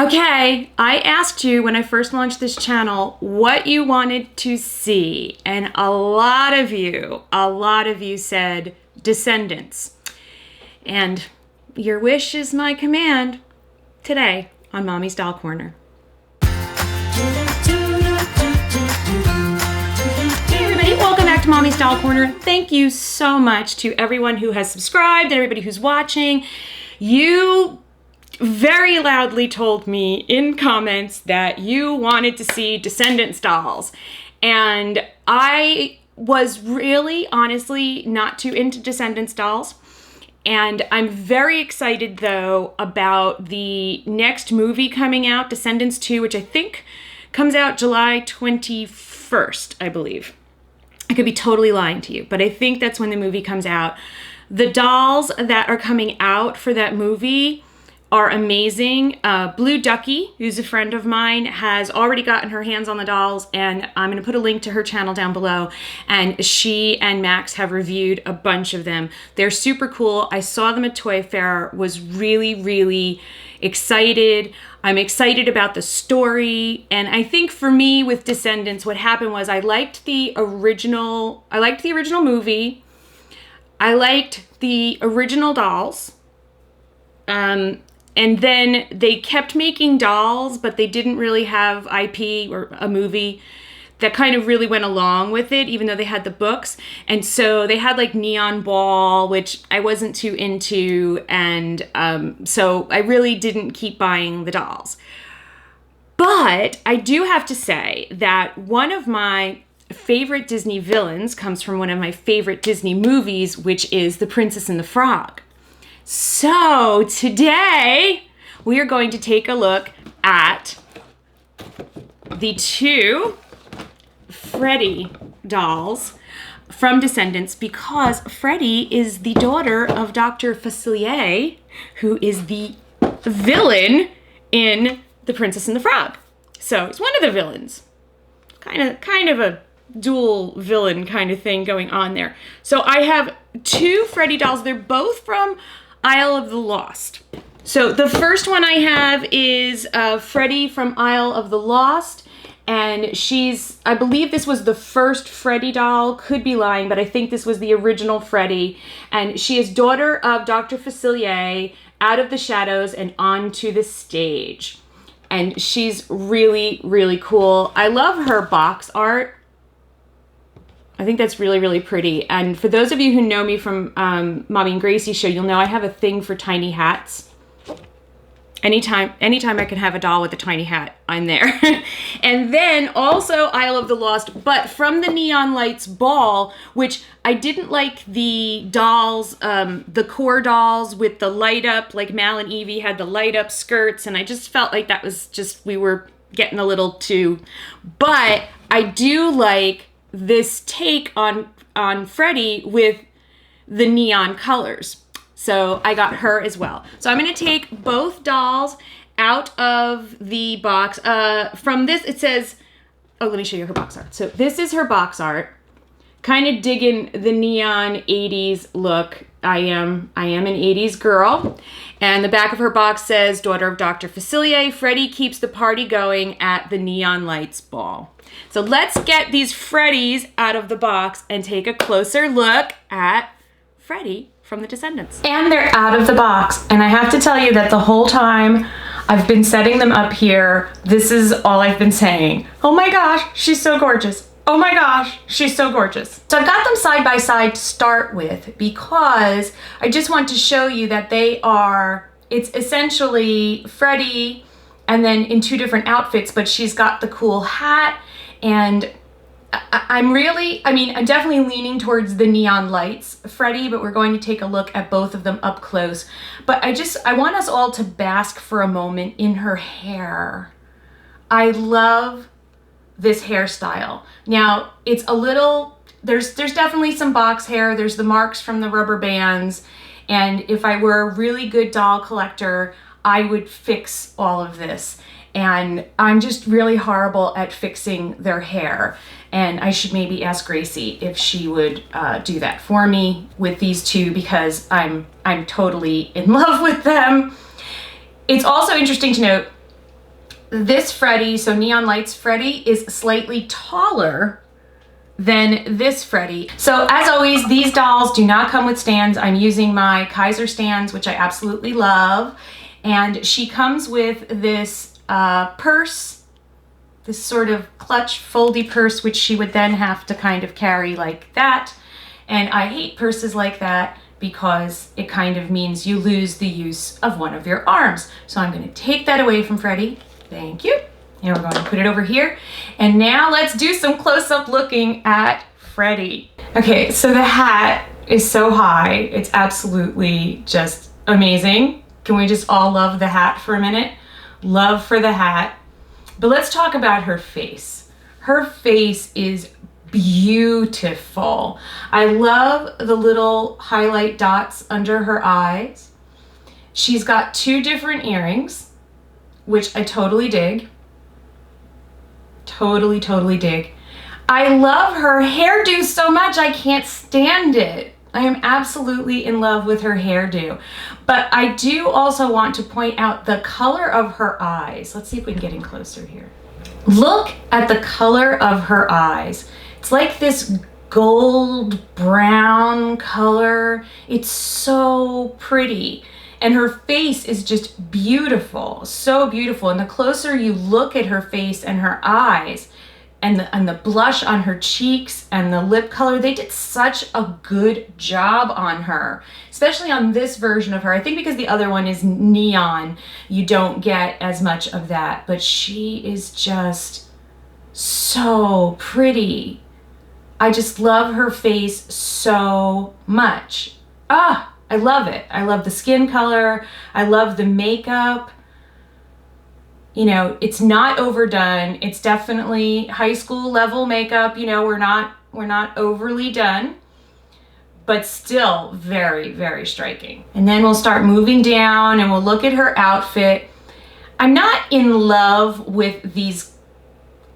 Okay, I asked you when I first launched this channel what you wanted to see, and a lot of you said Descendants. And your wish is my command today on Mommy's Doll Corner. Hey everybody, welcome back to Mommy's Doll Corner. Thank you so much to everyone who has subscribed and everybody who's watching. You very loudly told me in comments that you wanted to see Descendants dolls. And I was really, honestly, not too into Descendants dolls. And I'm very excited, though, about the next movie coming out, Descendants 2, which I think comes out July 21st, I believe. I could be totally lying to you, but I think that's when the movie comes out. The dolls that are coming out for that movie are amazing. Blue Ducky, who's a friend of mine, has already gotten her hands on the dolls, and I'm gonna put a link to her channel down below, and she and Max have reviewed a bunch of them. They're super cool. I saw them at Toy Fair, was really, really excited. I'm excited about the story, and I think for me with Descendants, what happened was I liked the original movie. I liked the original dolls. And then they kept making dolls, but they didn't really have IP or a movie that kind of really went along with it, even though they had the books. And so they had like Neon Ball, which I wasn't too into. And so I really didn't keep buying the dolls. But I do have to say that one of my favorite Disney villains comes from one of my favorite Disney movies, which is The Princess and the Frog. So today we are going to take a look at the two Freddie dolls from Descendants, because Freddie is the daughter of Dr. Facilier, who is the villain in The Princess and the Frog. So he's one of the villains. Kind of a dual villain kind of thing going on there. So I have two Freddie dolls. They're both from Isle of the Lost. So the first one I have is Freddie from Isle of the Lost, and I believe this was the first Freddie doll, could be lying, but I think this was the original Freddie, and she is daughter of Dr. Facilier, out of the shadows and onto the stage. And she's really, really cool. I love her box art. I think that's really, really pretty. And for those of you who know me from Mommy and Gracie Show, you'll know I have a thing for tiny hats. Anytime I can have a doll with a tiny hat, I'm there. And then also Isle of the Lost, but from the Neon Lights Ball, which I didn't like the dolls, the core dolls with the light up, like Mal and Evie had the light up skirts, and I just felt like that was just, we were getting a little too, but I do like this take on Freddie with the neon colors. So I got her as well. So I'm gonna take both dolls out of the box. From this, it says, oh, let me show you her box art. So this is her box art. Kind of digging the neon 80s look. I am an 80s girl. And the back of her box says, daughter of Dr. Facilier, Freddie keeps the party going at the Neon Lights Ball. So let's get these Freddies out of the box and take a closer look at Freddie from the Descendants. And they're out of the box. And I have to tell you that the whole time I've been setting them up here, this is all I've been saying. Oh my gosh, she's so gorgeous. Oh my gosh, she's so gorgeous. So I've got them side by side to start with because I just want to show you that it's essentially Freddie and then in two different outfits, but she's got the cool hat, and I'm definitely leaning towards the neon lights Freddie, but we're going to take a look at both of them up close. But I want us all to bask for a moment in her hair. I love this hairstyle. Now, it's a little, there's definitely some box hair, there's the marks from the rubber bands, and if I were a really good doll collector, I would fix all of this. And I'm just really horrible at fixing their hair. And I should maybe ask Gracie if she would do that for me with these two, because I'm totally in love with them. It's also interesting to note this Freddie, so Neon Lights Freddie, is slightly taller than this Freddie. So as always, these dolls do not come with stands. I'm using my Kaiser stands, which I absolutely love. And she comes with this purse, this sort of clutch foldy purse, which she would then have to kind of carry like that. And I hate purses like that because it kind of means you lose the use of one of your arms. So I'm going to take that away from Freddie. Thank you. And we're going to put it over here. And now let's do some close-up looking at Freddie. Okay, so the hat is so high. It's absolutely just amazing. Can we just all love the hat for a minute? Love for the hat. But let's talk about her face. Her face is beautiful. I love the little highlight dots under her eyes. She's got 2 different earrings, which I totally dig. Totally dig. I love her hairdo so much, I can't stand it. I am absolutely in love with her hairdo. But I do also want to point out the color of her eyes. Let's see if we can get in closer here. Look at the color of her eyes. It's like this gold brown color. It's so pretty. And her face is just beautiful, so beautiful. And the closer you look at her face and her eyes and the blush on her cheeks and the lip color, they did such a good job on her, especially on this version of her. I think because the other one is neon, you don't get as much of that, but she is just so pretty. I just love her face so much. I love it. I love the skin color. I love the makeup. You know, it's not overdone. It's definitely high school level makeup. You know, we're not overly done, but still very, very striking. And then we'll start moving down and we'll look at her outfit. I'm not in love with these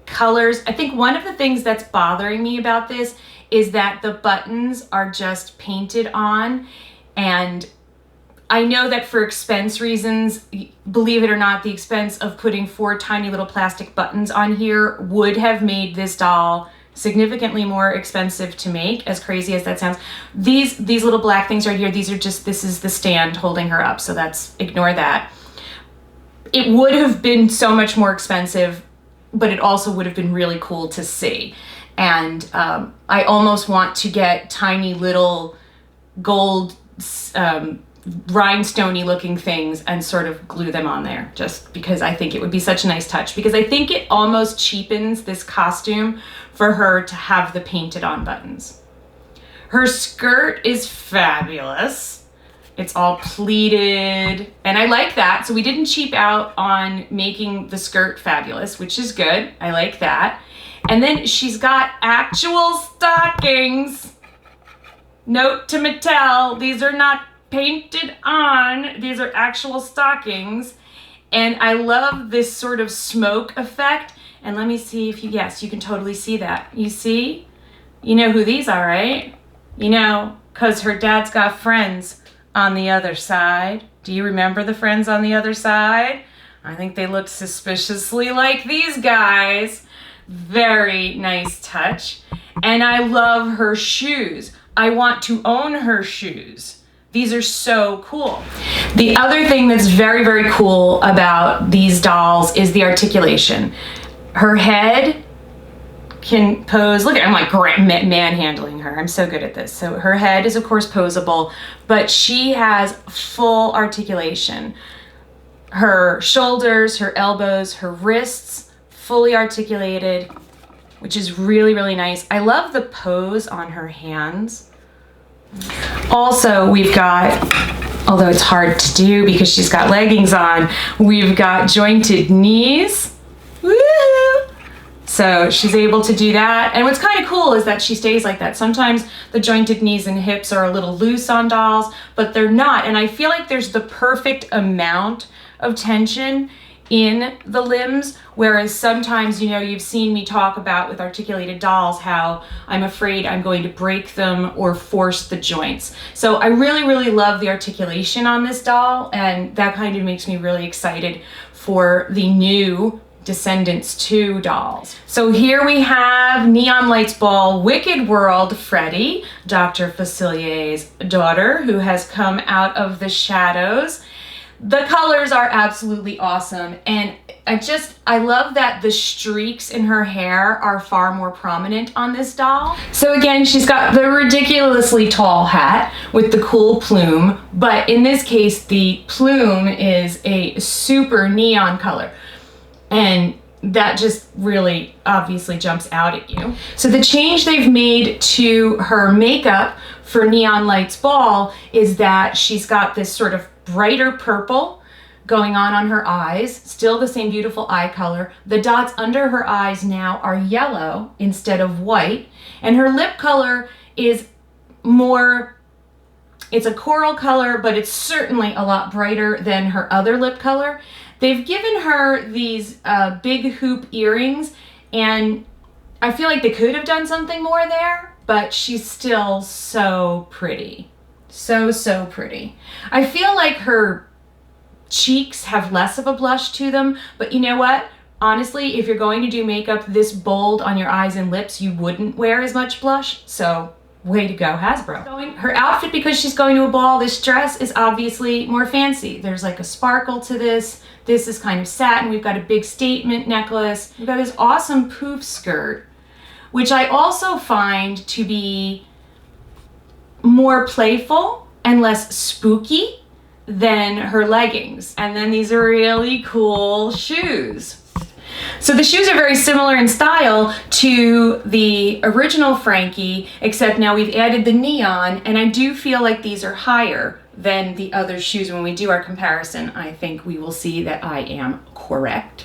colors. I think one of the things that's bothering me about this is that the buttons are just painted on. And I know that for expense reasons, believe it or not, the expense of putting 4 tiny little plastic buttons on here would have made this doll significantly more expensive to make, as crazy as that sounds. These little black things right here, this is the stand holding her up, so ignore that. It would have been so much more expensive, but it also would have been really cool to see. And I almost want to get tiny little gold rhinestone-y looking things and sort of glue them on there, just because I think it would be such a nice touch, because I think it almost cheapens this costume for her to have the painted on buttons. Her skirt is fabulous. It's all pleated, and I like that. So we didn't cheap out on making the skirt fabulous, which is good. I like that. And then she's got actual stockings. Note to Mattel, these are not painted on, these are actual stockings. And I love this sort of smoke effect. And let me see if yes, you can totally see that. You see? You know who these are, right? You know, because her dad's got friends on the other side. Do you remember the friends on the other side? I think they look suspiciously like these guys. Very nice touch. And I love her shoes. I want to own her shoes. These are so cool. The other thing that's very, very cool about these dolls is the articulation. Her head can pose. Look at, I'm like manhandling her. I'm so good at this. So her head is of course posable, but she has full articulation. Her shoulders, her elbows, her wrists, fully articulated, which is really, really nice. I love the pose on her hands. Also, we've got, although it's hard to do because she's got leggings on, we've got jointed knees. Woo! So she's able to do that. And what's kind of cool is that she stays like that. Sometimes the jointed knees and hips are a little loose on dolls, but they're not. And I feel like there's the perfect amount of tension in the limbs, whereas sometimes, you know, you've seen me talk about with articulated dolls how I'm afraid I'm going to break them or force the joints. So I really, really love the articulation on this doll, and that kind of makes me really excited for the new Descendants 2 dolls. So here we have Neon Lights Ball Wicked World Freddie, Dr. Facilier's daughter, who has come out of the shadows. The colors are absolutely awesome, and I love that the streaks in her hair are far more prominent on this doll. So again, she's got the ridiculously tall hat with the cool plume, but in this case, the plume is a super neon color. And that just really obviously jumps out at you. So the change they've made to her makeup for Neon Lights Ball is that she's got this sort of brighter purple going on her eyes, still the same beautiful eye color. The dots under her eyes now are yellow instead of white, and her lip color is more, it's a coral color, but it's certainly a lot brighter than her other lip color. They've given her these big hoop earrings, and I feel like they could have done something more there, but she's still so pretty. So pretty. I feel like her cheeks have less of a blush to them, but you know what? Honestly, if you're going to do makeup this bold on your eyes and lips, you wouldn't wear as much blush, so way to go, Hasbro. Her outfit, because she's going to a ball, this dress is obviously more fancy. There's like a sparkle to this. This is kind of satin. We've got a big statement necklace. We've got this awesome poof skirt, which I also find to be more playful and less spooky than her leggings. And then these are really cool shoes. So the shoes are very similar in style to the original Frankie, except now we've added the neon, and I do feel like these are higher than the other shoes. When we do our comparison, I think we will see that I am correct.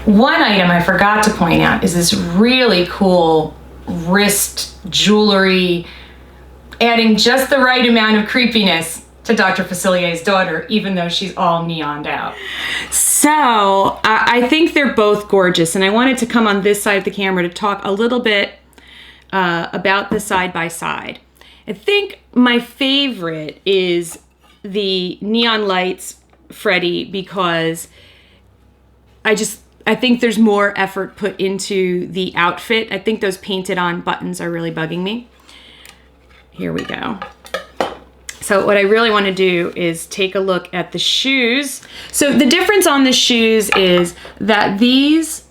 One item I forgot to point out is this really cool wrist jewelry, adding just the right amount of creepiness to Dr. Facilier's daughter, even though she's all neoned out. So I think they're both gorgeous, and I wanted to come on this side of the camera to talk a little bit about the side by side. I think my favorite is the Neon Lights Freddie, because I think there's more effort put into the outfit. I think those painted on buttons are really bugging me. Here we go. So what I really want to do is take a look at the shoes. So the difference on the shoes is that these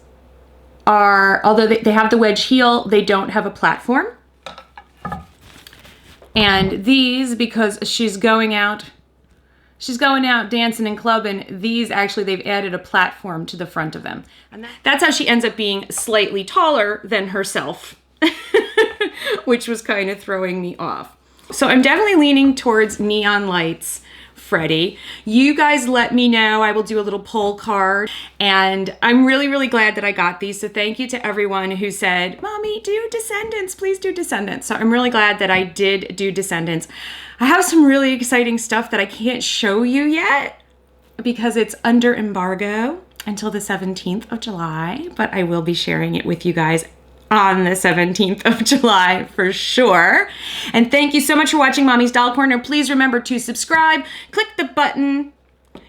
are, although they have the wedge heel, they don't have a platform. And these, because she's going out dancing and clubbing, these actually, they've added a platform to the front of them. And that's how she ends up being slightly taller than herself, which was kind of throwing me off. So I'm definitely leaning towards Neon Lights Freddie. You guys let me know. I will do a little poll card, and I'm really glad that I got these. So thank you to everyone who said, Mommy, do Descendants, please do Descendants. So I'm really glad that I did do Descendants. I have some really exciting stuff that I can't show you yet because it's under embargo until the 17th of July, but I will be sharing it with you guys on the 17th of July for sure. And thank you so much for watching Mommy's Doll Corner. Please remember to subscribe, click the button,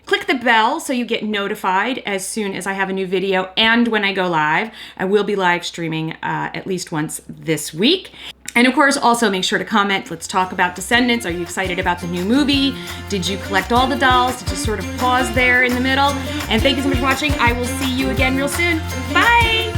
click the bell so you get notified as soon as I have a new video and when I go live. I will be live streaming at least once this week. And of course, also make sure to comment. Let's talk about Descendants. Are you excited about the new movie? Did you collect all the dolls? Did you sort of pause there in the middle? And thank you so much for watching. I will see you again real soon. Bye!